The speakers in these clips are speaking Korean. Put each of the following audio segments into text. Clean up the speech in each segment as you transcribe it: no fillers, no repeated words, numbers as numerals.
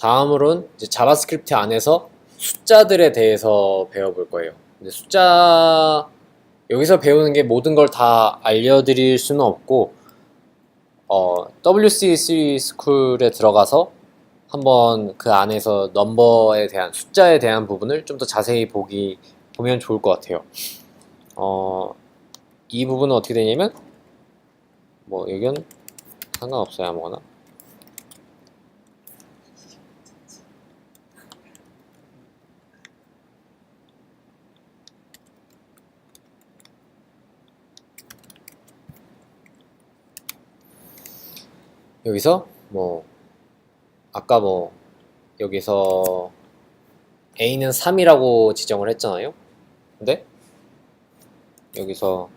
다음으로는 이제 자바스크립트 안에서 숫자들에 대해서 배워볼 거예요. 근데 숫자 여기서 배우는 게 모든 걸 다 알려드릴 수는 없고 WC3 스쿨에 들어가서 한번 그 안에서 넘버에 대한 숫자에 대한 부분을 좀 더 자세히 보면 좋을 것 같아요. 이 부분은 어떻게 되냐면 뭐 여기는 상관없어요, 아무거나. 여기서 뭐 아까 뭐 여기서 A는 3이라고 지정을 했잖아요. 근데 여기서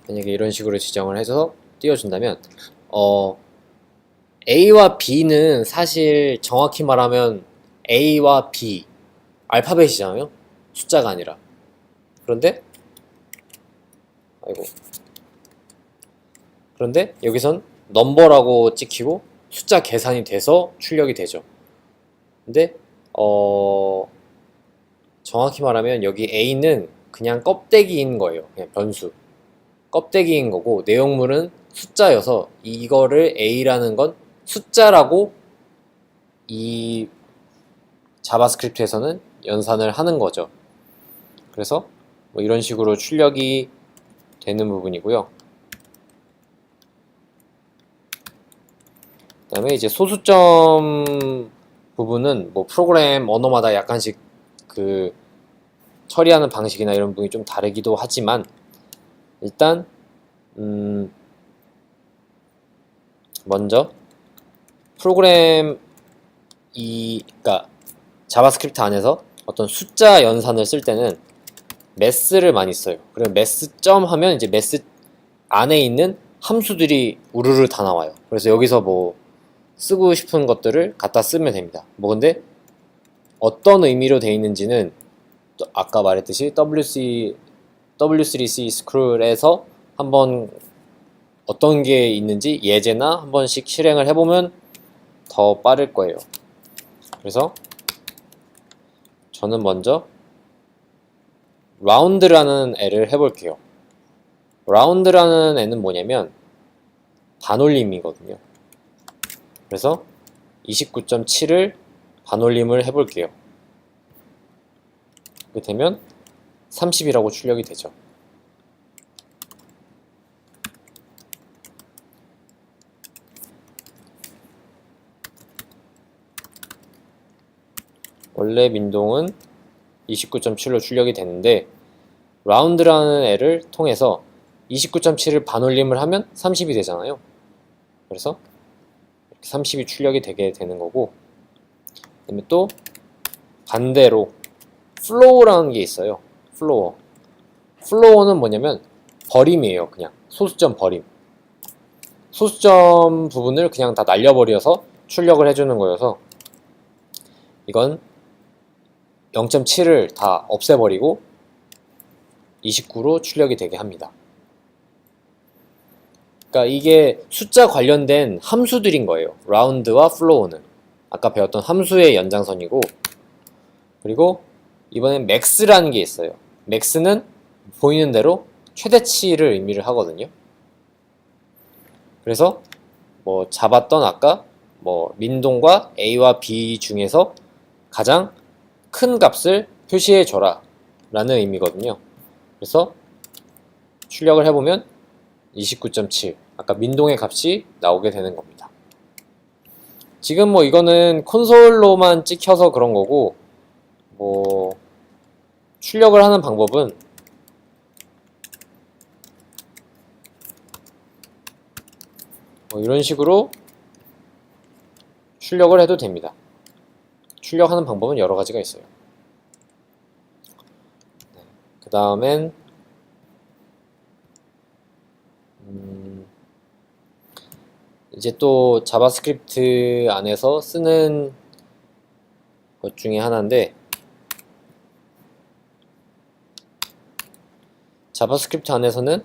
만약에 이런 식으로 지정을 해서 띄워준다면 A와 B는 사실 정확히 말하면 A와 B 알파벳이잖아요. 숫자가 아니라. 그런데 아이고 그런데 여기선 넘버라고 찍히고 숫자 계산이 돼서 출력이 되죠. 근데 정확히 말하면 여기 A는 그냥 껍데기인 거예요. 그냥 변수 껍데기인 거고 내용물은 숫자여서 이거를 A라는 건 숫자라고 이 자바스크립트에서는 연산을 하는 거죠. 그래서 뭐 이런 식으로 출력이 되는 부분이고요. 그 다음에 이제 소수점 부분은 뭐 프로그램 언어마다 약간씩 그 처리하는 방식이나 이런 부분이 좀 다르기도 하지만 일단 먼저 프로그램 그러니까 자바스크립트 안에서 어떤 숫자 연산을 쓸 때는 매스를 많이 써요. 그리고 매스 점 하면 이제 매스 안에 있는 함수들이 우르르 다 나와요. 그래서 여기서 뭐 쓰고 싶은 것들을 갖다 쓰면 됩니다. 뭐 근데 어떤 의미로 되어 있는지는 아까 말했듯이 W3C 스크롤에서 한번 어떤 게 있는지 예제나 한 번씩 실행을 해보면 더 빠를 거예요. 그래서 저는 먼저 라운드라는 애를 해볼게요. 라운드라는 애는 뭐냐면 반올림이거든요. 그래서 29.7을 반올림을 해볼게요. 그렇게 되면 30이라고 출력이 되죠. 원래 민동은 29.7로 출력이 되는데 라운드라는 애를 통해서 29.7을 반올림을 하면 30이 되잖아요. 그래서 30이 출력이 되게 되는 거고, 그다음에 또 반대로 플로우라는 게 있어요. 플로어는 뭐냐면 버림이에요. 그냥 소수점 버림. 소수점 부분을 그냥 다 날려버려서 출력을 해주는 거여서 이건 0.7을 다 없애버리고 29로 출력이 되게 합니다. 그러니까 이게 숫자 관련된 함수들인 거예요. 라운드와 플로우는 아까 배웠던 함수의 연장선이고, 그리고 이번엔 맥스라는 게 있어요. 맥스는 보이는 대로 최대치를 의미를 하거든요. 그래서 뭐 잡았던 아까 뭐 민동과 A와 B 중에서 가장 큰 값을 표시해 줘라 라는 의미거든요. 그래서 출력을 해보면 29.7 아까 민동의 값이 나오게 되는 겁니다. 지금 뭐 이거는 콘솔로만 찍혀서 그런 거고, 뭐 출력을 하는 방법은 뭐 이런 식으로 출력을 해도 됩니다. 출력하는 방법은 여러 가지가 있어요. 그 다음엔 이제 또 자바스크립트 안에서 쓰는 것 중에 하나인데, 자바스크립트 안에서는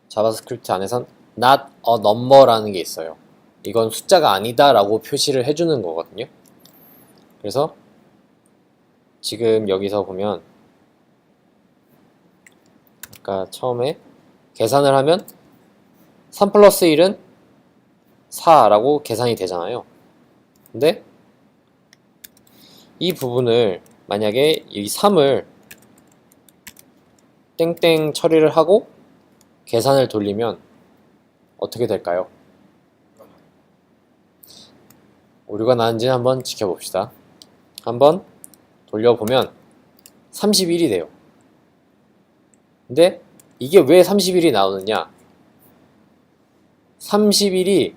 자바스크립트 안에선 not a number라는 게 있어요. 이건 숫자가 아니다 라고 표시를 해주는 거거든요. 그래서 지금 여기서 보면 아까 처음에 계산을 하면 3 플러스 1은 4라고 계산이 되잖아요. 근데 이 부분을 만약에 이 3을 땡땡 처리를 하고 계산을 돌리면 어떻게 될까요? 오류가 나는지 한번 지켜봅시다. 한번 돌려보면 31이 돼요. 근데 이게 왜 31이 나오느냐? 31이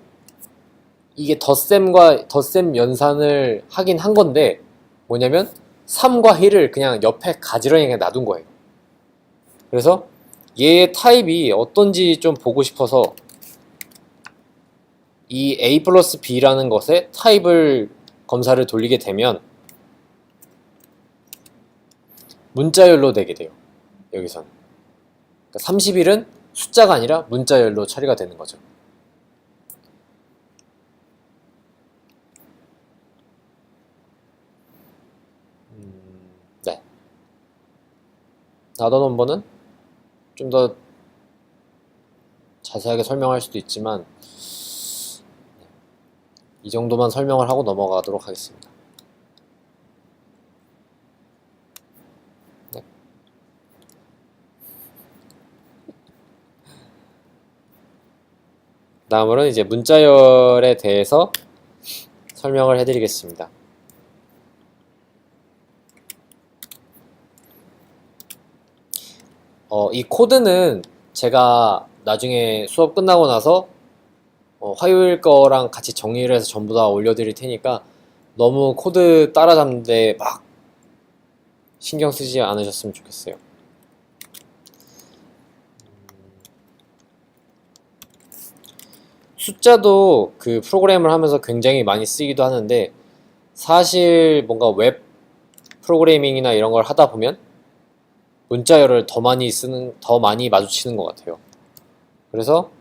이게 덧셈 연산을 하긴 한 건데 뭐냐면 3과 1을 그냥 옆에 가지런히 그냥 놔둔 거예요. 그래서 얘의 타입이 어떤지 좀 보고 싶어서 이 a 플러스 b라는 것의 타입을 검사를 돌리게 되면 문자열로 되게 돼요. 여기선. 그러니까 31은 숫자가 아니라 문자열로 처리가 되는 거죠. 네. 나더 넘버는 좀 더 자세하게 설명할 수도 있지만 이 정도만 설명을 하고 넘어가도록 하겠습니다. 네. 다음으로는 이제 문자열에 대해서 설명을 해드리겠습니다. 이 코드는 제가 나중에 수업 끝나고 나서 화요일 거랑 같이 정리를 해서 전부 다 올려드릴 테니까 너무 코드 따라잡는데 막 신경 쓰지 않으셨으면 좋겠어요. 숫자도 그 프로그램을 하면서 굉장히 많이 쓰기도 하는데 사실 뭔가 웹 프로그래밍이나 이런 걸 하다 보면 문자열을 더 많이 마주치는 것 같아요. 그래서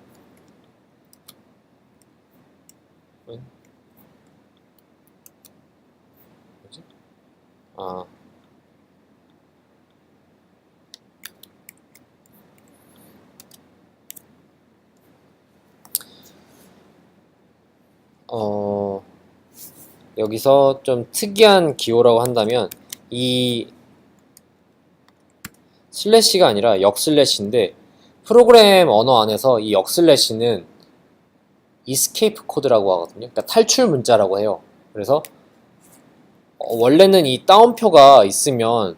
여기서 좀 특이한 기호라고 한다면 이 슬래시가 아니라 역슬래시인데 프로그램 언어 안에서 이 역슬래시는 escape 코드라고 하거든요. 그러니까 탈출 문자라고 해요. 그래서 원래는 이 따옴표가 있으면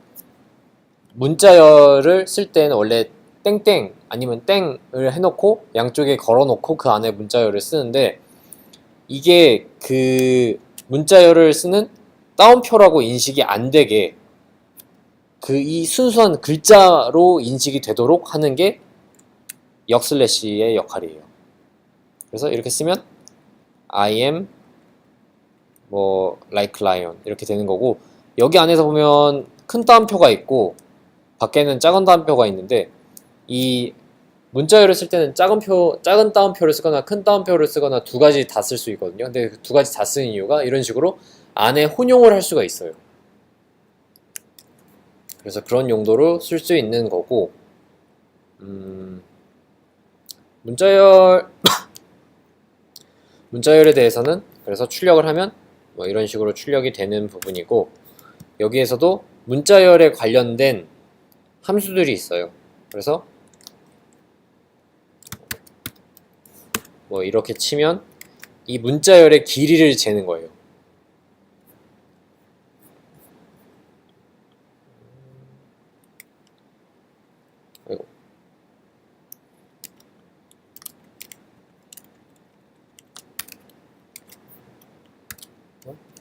문자열을 쓸 때는 원래 땡땡 아니면 땡을 해놓고 양쪽에 걸어놓고 그 안에 문자열을 쓰는데 이게 그 문자열을 쓰는 따옴표라고 인식이 안 되게 이 순수한 글자로 인식이 되도록 하는 게 역슬래시의 역할이에요. 그래서 이렇게 쓰면 I am like lion 이렇게 되는 거고 여기 안에서 보면 큰 따옴표가 있고 밖에는 작은 따옴표가 있는데 이 문자열을 쓸 때는 작은 따옴표를 쓰거나 큰 따옴표를 쓰거나 두 가지 다 쓸 수 있거든요. 근데 두 가지 다 쓰는 이유가 이런 식으로 안에 혼용을 할 수가 있어요. 그래서 그런 용도로 쓸 수 있는 거고 문자열에 대해서는 그래서 출력을 하면 이런 식으로 출력이 되는 부분이고 여기에서도 문자열에 관련된 함수들이 있어요. 그래서 이렇게 치면 이 문자열의 길이를 재는 거예요. 아이고.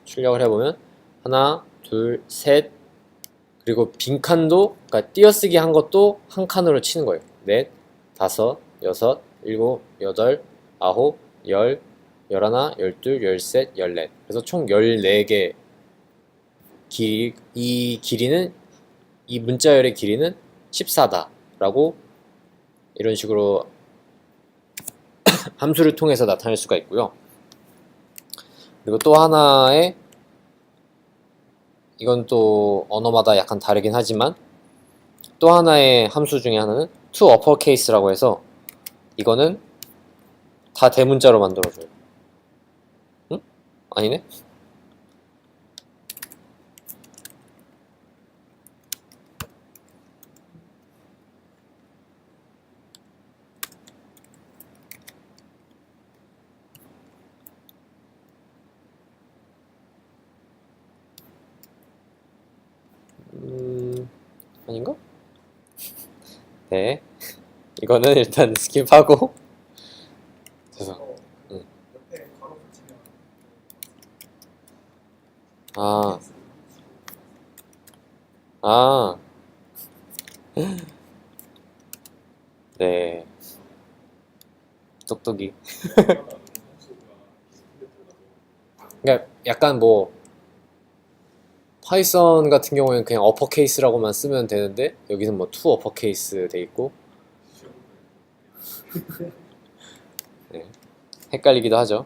출력을 해보면 하나, 둘, 셋 그리고 빈칸도 그러니까 띄어쓰기 한 것도 한 칸으로 치는 거예요. 넷, 다섯, 여섯, 일곱, 여덟, 아홉, 열, 열하나, 열둘, 열셋, 열넷. 그래서 총 14개 이 길이는, 이 문자열의 길이는 14다 라고 이런 식으로 함수를 통해서 나타낼 수가 있고요. 그리고 또 하나의, 이건 또 언어마다 약간 다르긴 하지만 또 하나의 함수 중에 하나는 to uppercase라고 해서 이거는 다 대문자로 만들어줘요. 응? 아니네? 아닌가? 네. 이거는 일단 스킵하고 죄송. 응. 아, 아, 네. 똑똑이. 그러니까 약간 뭐 파이썬 같은 경우에는 그냥 어퍼케이스라고만 쓰면 되는데 여기는 뭐 투 어퍼케이스 돼 있고 네. 헷갈리기도 하죠.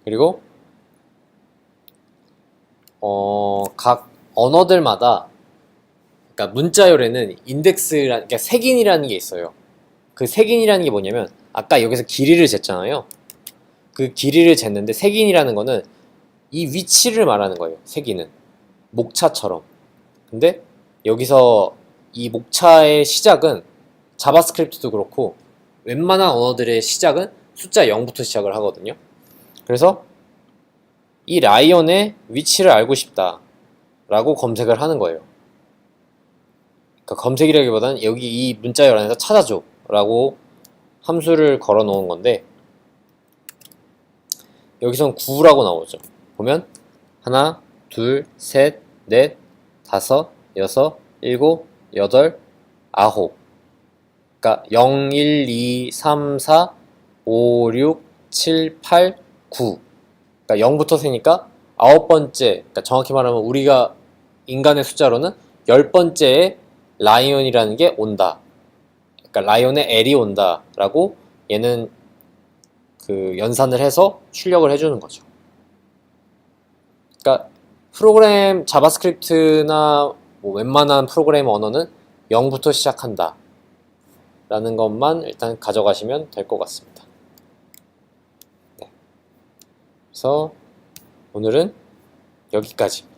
그리고 각 언어들마다 그러니까 문자열에는 그러니까 색인이라는 게 있어요. 그 색인이라는 게 뭐냐면 아까 여기서 길이를 쟀잖아요. 그 길이를 쟀는데 색인이라는 거는 이 위치를 말하는 거예요. 색인은 목차처럼. 근데 여기서 이 목차의 시작은 자바스크립트도 그렇고 웬만한 언어들의 시작은 숫자 0부터 시작을 하거든요. 그래서 이 라이언의 위치를 알고 싶다 라고 검색을 하는 거예요. 그러니까 검색이라기보다는 여기 이 문자열 안에서 찾아줘 라고 함수를 걸어 놓은 건데 여기선 9라고 나오죠. 보면 하나, 둘, 셋, 넷, 다섯, 여섯, 일곱, 여덟, 아홉. 그러니까 0, 1, 2, 3, 4, 5, 6, 7, 8, 9. 그러니까 0부터 세니까 아홉 번째, 그러니까 정확히 말하면 우리가 인간의 숫자로는 10번째에 라이온이라는 게 온다. 그러니까 라이온의 L이 온다 라고 얘는 그 연산을 해서 출력을 해주는 거죠. 그러니까 프로그램 자바스크립트나 뭐 웬만한 프로그램 언어는 0부터 시작한다 라는 것만 일단 가져가시면 될 것 같습니다. 네. 그래서 오늘은 여기까지.